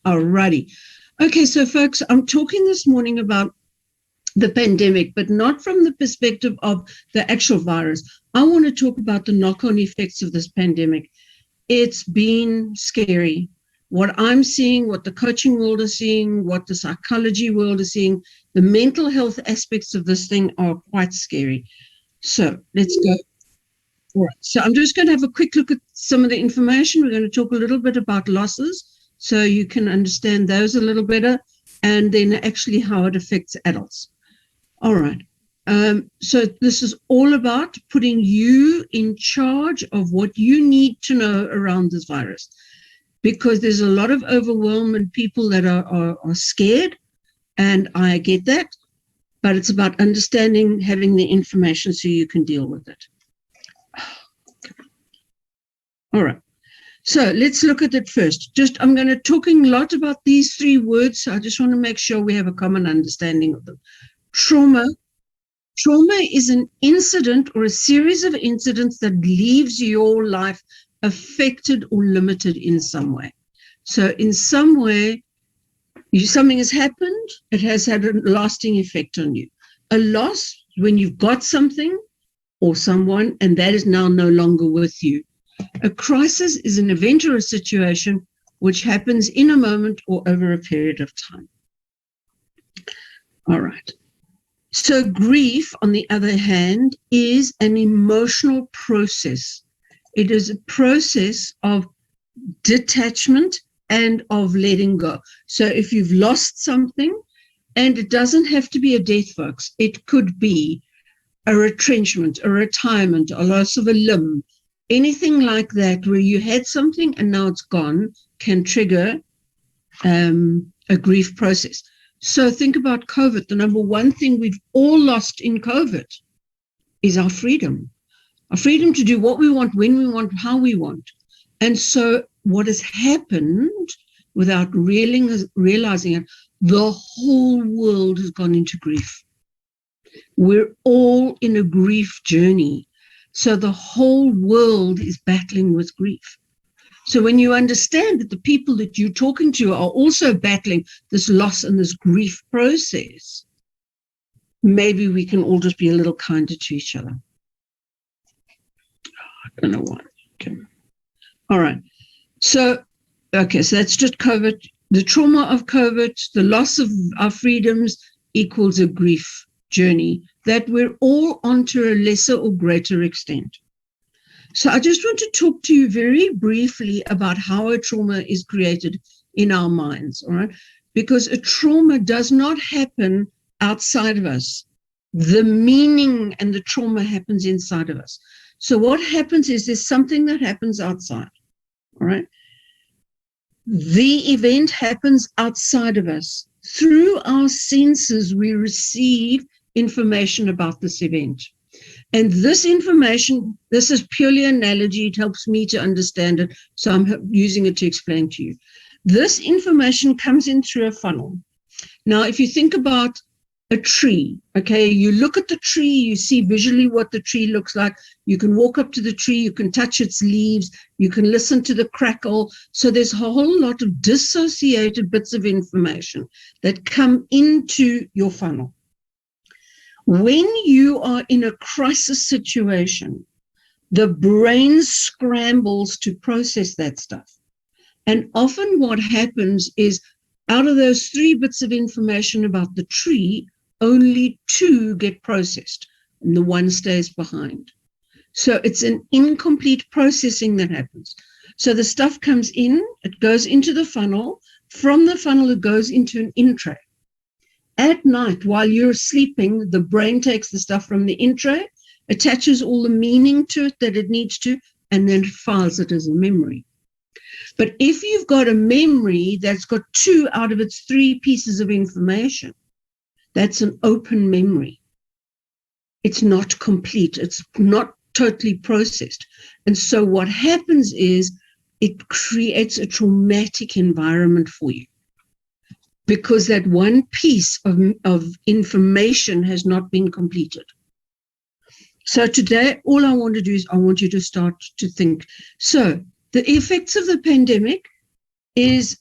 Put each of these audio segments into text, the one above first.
Alrighty. Okay, so folks, I'm talking this morning about the pandemic, but not from the perspective of the actual virus. I want to talk about the knock-on effects of this pandemic. It's been scary. What I'm seeing, what the coaching world is seeing, what the psychology world is seeing, the mental health aspects of this thing are quite scary. So let's go. All right. So I'm just going to have a quick look at some of the information. We're going to talk a little bit about losses so you can understand those a little better, and then actually how it affects adults. All right. So this is all about putting you in charge of what you need to know around this virus, because there's a lot of overwhelm and people that are scared, and I get that, but it's about understanding, having the information so you can deal with it. All right. So let's look at it first. I'm going to talking a lot about these three words. So I just want to make sure we have a common understanding of them. Trauma. Trauma is an incident or a series of incidents that leaves your life affected or limited in some way. So in some way, something has happened, it has had a lasting effect on you. A loss, when you've got something or someone, and that is now no longer with you. A crisis is an event or a situation which happens in a moment or over a period of time. All right. So grief, on the other hand, is an emotional process. It is a process of detachment and of letting go. So if you've lost something, and it doesn't have to be a death, folks, it could be a retrenchment, a retirement, a loss of a limb, anything like that, where you had something and now it's gone, can trigger a grief process. So think about COVID. The number one thing we've all lost in COVID is our freedom to do what we want, when we want, how we want. And so what has happened, without realizing it, the whole world has gone into grief. We're all in a grief journey. So the whole world is battling with grief. So when you understand that the people that you're talking to are also battling this loss and this grief process, maybe we can all just be a little kinder to each other. I don't know why. Okay. All right. So that's just COVID. The trauma of COVID, the loss of our freedoms equals a grief journey that we're all on to a lesser or greater extent. So I just want to talk to you very briefly about how a trauma is created in our minds, all right? Because a trauma does not happen outside of us. The meaning and the trauma happens inside of us. So what happens is there's something that happens outside, all right? The event happens outside of us. Through our senses, we receive information about this event. And this information, this is purely analogy. It helps me to understand it. So I'm using it to explain to you. This information comes in through a funnel. Now, if you think about a tree, okay, you look at the tree, you see visually what the tree looks like. You can walk up to the tree, you can touch its leaves, you can listen to the crackle. So there's a whole lot of dissociated bits of information that come into your funnel. When you are in a crisis situation, the brain scrambles to process that stuff. And often what happens is, out of those 3 bits of information about the tree, only 2 get processed, and the 1 stays behind. So it's an incomplete processing that happens. So the stuff comes in, it goes into the funnel. From the funnel, it goes into an in-tray. At night, while you're sleeping, the brain takes the stuff from the in-tray, attaches all the meaning to it that it needs to, and then files it as a memory. But if you've got a memory that's got 2 out of its 3 pieces of information, that's an open memory. It's not complete. It's not totally processed. And so what happens is it creates a traumatic environment for you, because that one piece of information has not been completed. So today, all I want to do is I want you to start to think. So the effects of the pandemic is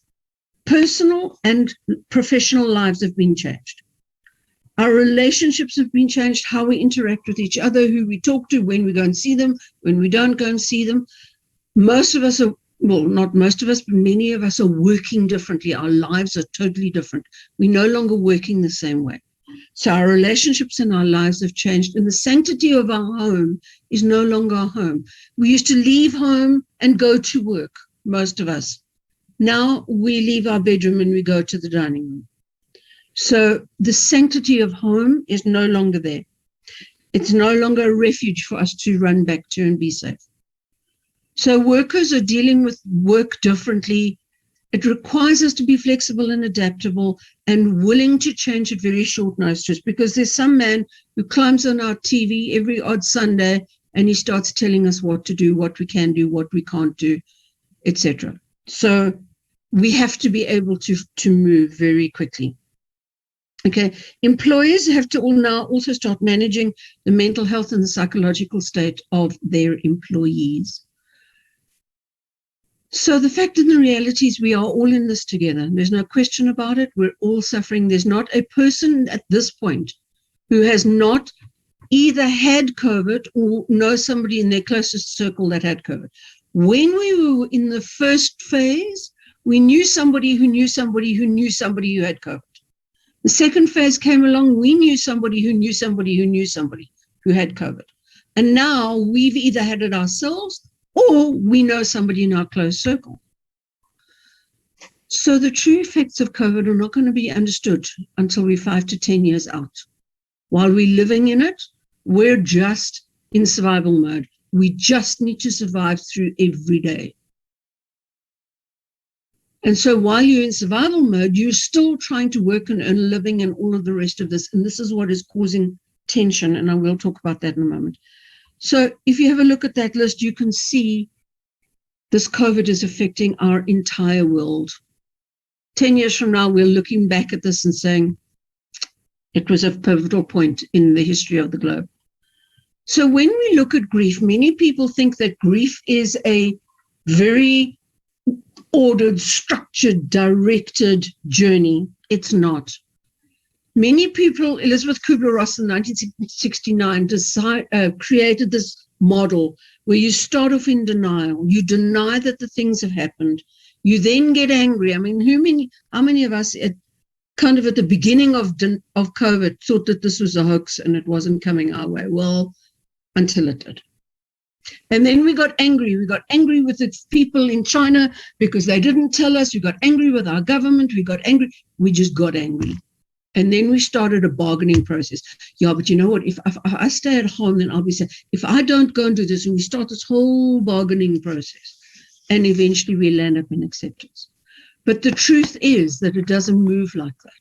personal and professional lives have been changed. Our relationships have been changed, how we interact with each other, who we talk to, when we go and see them, when we don't go and see them. Most of us are, well, not most of us, but many of us are working differently. Our lives are totally different. We're no longer working the same way. So our relationships and our lives have changed, and the sanctity of our home is no longer our home. We used to leave home and go to work, most of us. Now we leave our bedroom and we go to the dining room. So the sanctity of home is no longer there. It's no longer a refuge for us to run back to and be safe. So workers are dealing with work differently. It requires us to be flexible and adaptable and willing to change at very short notice, because there's some man who climbs on our TV every odd Sunday and he starts telling us what to do, what we can do, what we can't do, etc. So we have to be able to move very quickly. Okay, employers have to now also start managing the mental health and the psychological state of their employees. So the fact and the reality is we are all in this together. There's no question about it. We're all suffering. There's not a person at this point who has not either had COVID or knows somebody in their closest circle that had COVID. When we were in the first phase, we knew somebody who knew somebody who knew somebody who had COVID. The second phase came along, we knew somebody who knew somebody who knew somebody who had COVID. And now we've either had it ourselves or we know somebody in our close circle. So the true effects of COVID are not going to be understood until we're 5 to 10 years out. While we're living in it, we're just in survival mode. We just need to survive through every day. And so while you're in survival mode, you're still trying to work and earn a living and all of the rest of this. And this is what is causing tension. And I will talk about that in a moment. So if you have a look at that list, you can see this COVID is affecting our entire world. 10 years from now, we're looking back at this and saying it was a pivotal point in the history of the globe. So when we look at grief, many people think that grief is a very ordered, structured, directed journey. It's not. Many people, Elizabeth Kubler-Ross in 1969 created this model where you start off in denial. You deny that the things have happened. You then get angry. I mean, how many of us at the beginning of COVID thought that this was a hoax and it wasn't coming our way? Well, until it did. And then we got angry. We got angry with the people in China because they didn't tell us. We got angry with our government. We got angry. We just got angry. And then we started a bargaining process. Yeah, but you know what? If I stay at home, then I'll be safe. If I don't go and do this, and we start this whole bargaining process. And eventually we land up in acceptance. But the truth is that it doesn't move like that.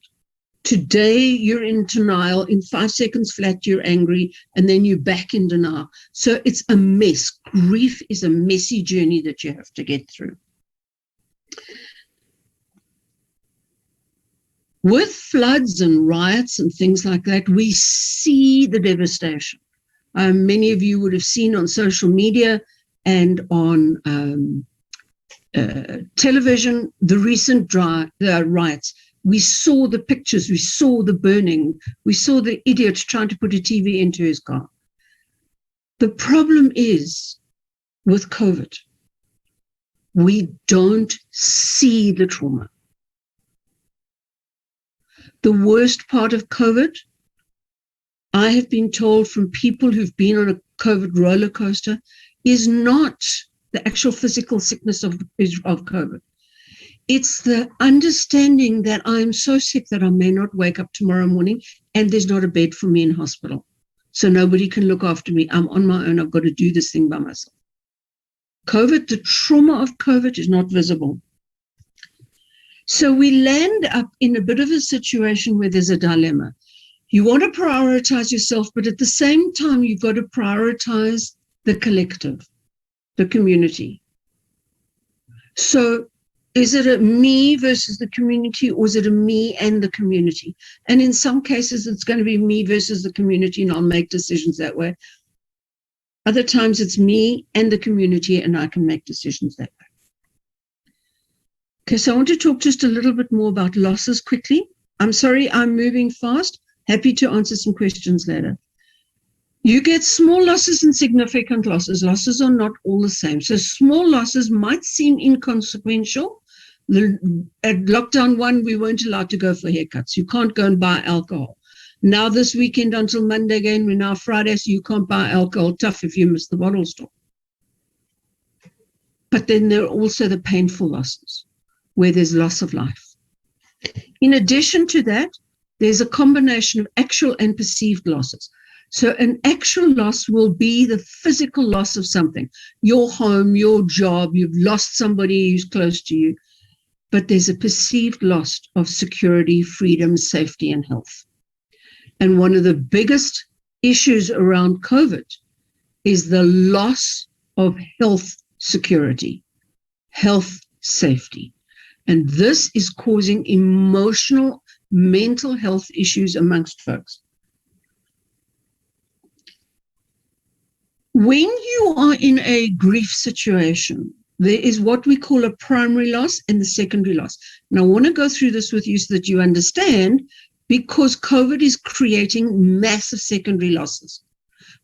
Today, you're in denial. In 5 seconds flat, you're angry, and then you're back in denial. So it's a mess. Grief is a messy journey that you have to get through. With floods and riots and things like that, we see the devastation. Many of you would have seen on social media and on television the recent riots. We saw the pictures, we saw the burning, we saw the idiot trying to put a TV into his car. The problem is with COVID, we don't see the trauma. The worst part of COVID, I have been told from people who've been on a COVID roller coaster, is not the actual physical sickness of COVID. It's the understanding that I'm so sick that I may not wake up tomorrow morning and there's not a bed for me in hospital. So nobody can look after me. I'm on my own. I've got to do this thing by myself. COVID, the trauma of COVID is not visible. So we land up in a bit of a situation where there's a dilemma. You want to prioritize yourself, but at the same time, you've got to prioritize the collective, the community. So is it a me versus the community, or is it a me and the community? And in some cases, it's going to be me versus the community, and I'll make decisions that way. Other times, it's me and the community, and I can make decisions that way. Okay, so I want to talk just a little bit more about losses quickly. I'm sorry, I'm moving fast. Happy to answer some questions later. You get small losses and significant losses. Losses are not all the same. So small losses might seem inconsequential. At lockdown 1, we weren't allowed to go for haircuts. You can't go and buy alcohol. Now this weekend until Monday again, we're now Friday, so you can't buy alcohol. Tough if you miss the bottle store. But then there are also the painful losses, where there's loss of life. In addition to that, there's a combination of actual and perceived losses. So an actual loss will be the physical loss of something, your home, your job, you've lost somebody who's close to you, but there's a perceived loss of security, freedom, safety, and health. And one of the biggest issues around COVID is the loss of health security, health safety. And this is causing emotional, mental health issues amongst folks. When you are in a grief situation, there is what we call a primary loss and the secondary loss. And I want to go through this with you so that you understand, because COVID is creating massive secondary losses,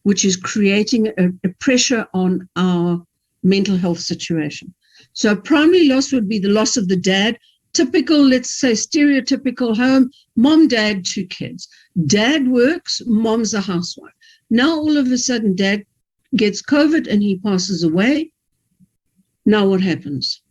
which is creating a pressure on our mental health situation. So a primary loss would be the loss of the dad, typical, let's say stereotypical home, mom, dad, 2 kids. Dad works, mom's a housewife. Now all of a sudden dad gets COVID and he passes away. Now what happens?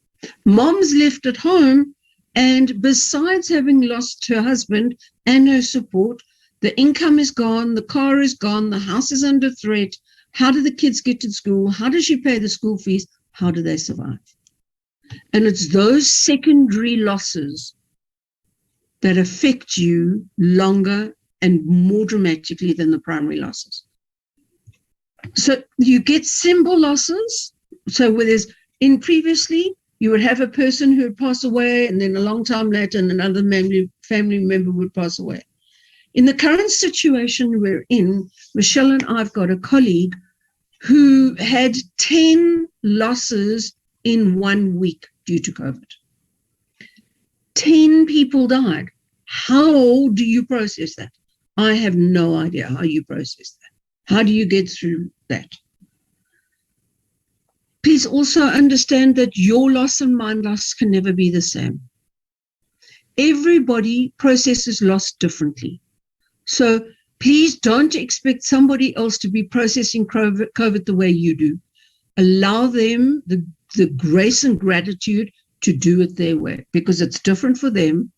Mom's left at home, and besides having lost her husband and her support, the income is gone, the car is gone, the house is under threat. How do the kids get to school? How does she pay the school fees? How do they survive? And it's those secondary losses that affect you longer and more dramatically than the primary losses. So you get symbol losses. So where there's, in previously, you would have a person who would pass away, and then a long time later, and another family member would pass away. In the current situation we're in, Michelle and I've got a colleague who had 10 losses in 1 week due to COVID. 10 people died. How do you process that? I have no idea how you process that. How do you get through that? Please also understand that your loss and my loss can never be the same. Everybody processes loss differently. So please don't expect somebody else to be processing COVID the way you do. Allow them the grace and gratitude to do it their way, because it's different for them,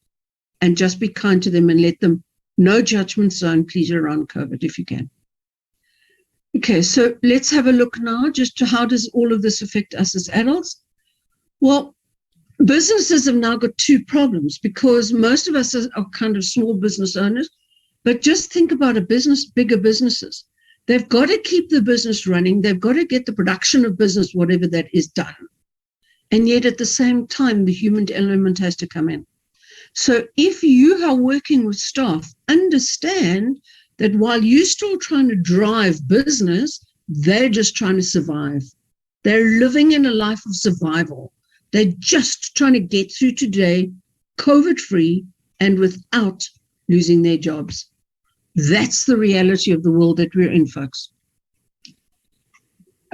and just be kind to them and let them, no judgment zone, please, around COVID if you can. Okay, so let's have a look now just to how does all of this affect us as adults? Well, businesses have now got 2 problems, because most of us are kind of small business owners, but just think about a business, bigger businesses. They've got to keep the business running. They've got to get the production of business, whatever that is, done. And yet at the same time, the human element has to come in. So if you are working with staff, understand that while you're still trying to drive business, they're just trying to survive. They're living in a life of survival. They're just trying to get through today, COVID-free and without losing their jobs. That's the reality of the world that we're in, folks.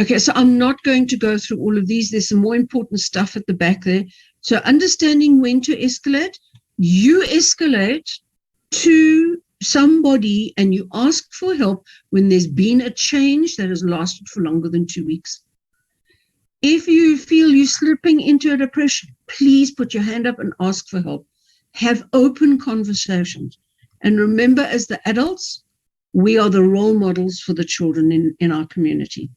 Okay, so I'm not going to go through all of these. There's some more important stuff at the back there. So understanding when to escalate, you escalate to somebody and you ask for help when there's been a change that has lasted for longer than 2 weeks. If you feel you're slipping into a depression, please put your hand up and ask for help. Have open conversations. And remember, as the adults, we are the role models for the children in our community.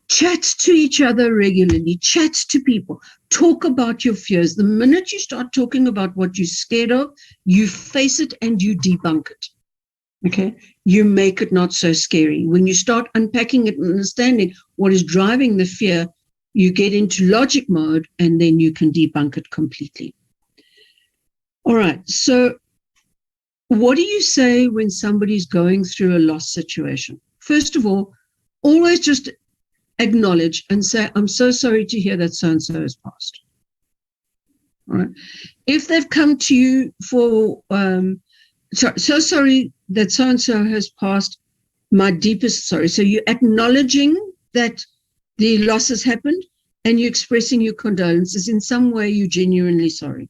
Chat to each other regularly, chat to people, talk about your fears. The minute you start talking about what you're scared of, you face it and you debunk it. Okay, you make it not so scary. When you start unpacking it and understanding what is driving the fear, you get into logic mode and then you can debunk it completely. All right, so what do you say when somebody's going through a loss situation? First of all, always just acknowledge and say, I'm so sorry to hear that so-and-so has passed. All right. If they've come to you for, so sorry that so-and-so has passed, my deepest sorry. So you're acknowledging that the loss has happened and you're expressing your condolences. In some way, you're genuinely sorry.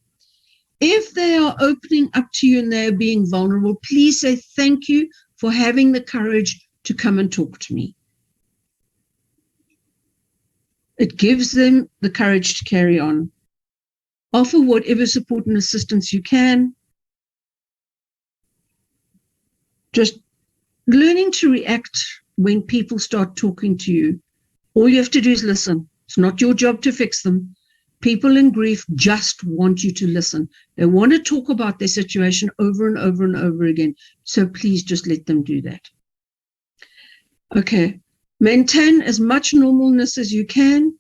If they are opening up to you and they're being vulnerable, please say thank you for having the courage to come and talk to me. It gives them the courage to carry on. Offer whatever support and assistance you can. Just learning to react when people start talking to you. All you have to do is listen. It's not your job to fix them. People in grief just want you to listen. They want to talk about their situation over and over and over again. So please just let them do that. Okay. Maintain as much normalness as you can.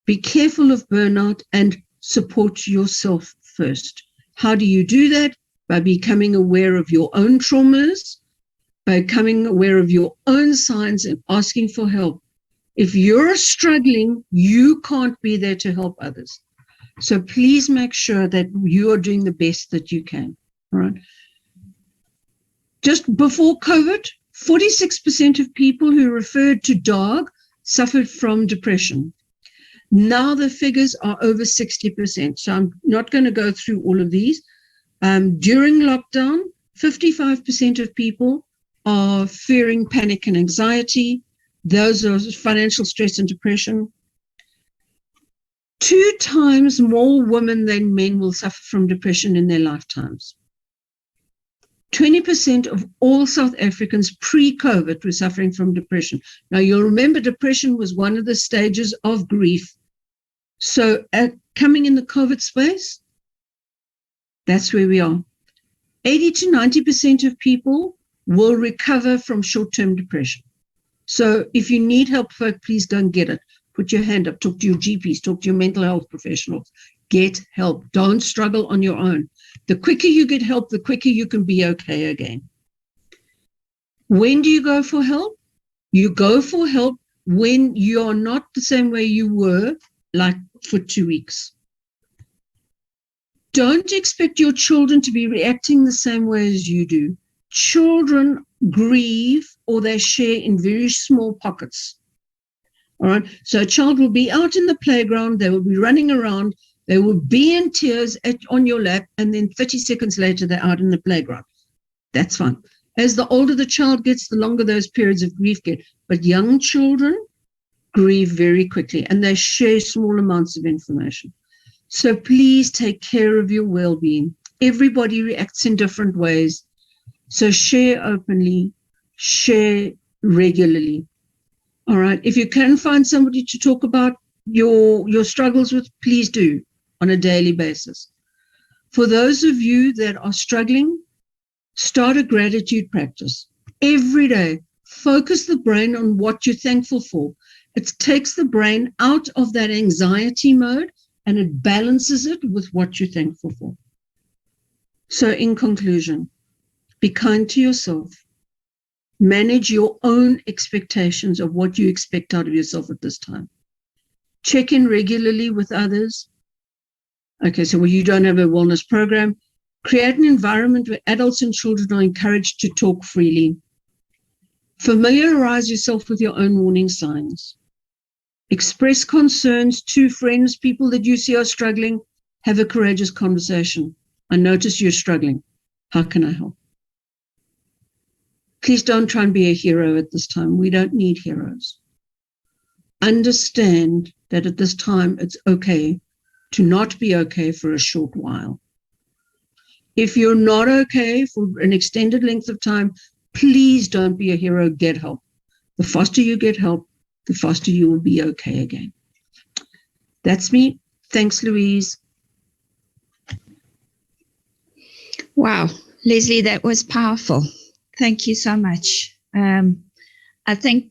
Be careful of burnout and support yourself first. How do you do that? By becoming aware of your own traumas, by becoming aware of your own signs and asking for help. If you're struggling, you can't be there to help others. So please make sure that you are doing the best that you can. All right. Just before COVID, 46% of people who referred to DOG suffered from depression. Now the figures are over 60%. So I'm not going to go through all of these. During lockdown, 55% of people are fearing panic and anxiety. Those are financial stress and depression. 2 times more women than men will suffer from depression in their lifetimes. 20% of all South Africans pre-COVID were suffering from depression. Now, you'll remember depression was one of the stages of grief. So coming in the COVID space, that's where we are. 80 to 90% of people will recover from short-term depression. So if you need help, folk, please go and get it. Put your hand up, talk to your GPs, talk to your mental health professionals. Get help. Don't struggle on your own. The quicker you get help, the quicker you can be okay again. When do you go for help? You go for help when you are not the same way you were, like for 2 weeks. Don't expect your children to be reacting the same way as you do. Children grieve or they share in very small pockets. All right. So a child will be out in the playground, they will be running around, they will be in tears on your lap, and then 30 seconds later, they're out in the playground. That's fine. As the older the child gets, the longer those periods of grief get. But young children grieve very quickly, and they share small amounts of information. So please take care of your well-being. Everybody reacts in different ways. So share openly, share regularly. All right. If you can find somebody to talk about your struggles with, please do on a daily basis. For those of you that are struggling, start a gratitude practice. Every day, focus the brain on what you're thankful for. It takes the brain out of that anxiety mode and it balances it with what you're thankful for. So in conclusion, be kind to yourself. Manage your own expectations of what you expect out of yourself at this time. Check in regularly with others. Okay, so you don't have a wellness program. Create an environment where adults and children are encouraged to talk freely. Familiarize yourself with your own warning signs. Express concerns to friends, people that you see are struggling. Have a courageous conversation. I notice you're struggling. How can I help? Please don't try and be a hero at this time. We don't need heroes. Understand that at this time, it's okay to not be okay for a short while. If you're not okay for an extended length of time, please don't be a hero. Get help. The faster you get help, the faster you will be okay again. That's me. Thanks, Louise. Wow, Leslie, that was powerful. Thank you so much. I think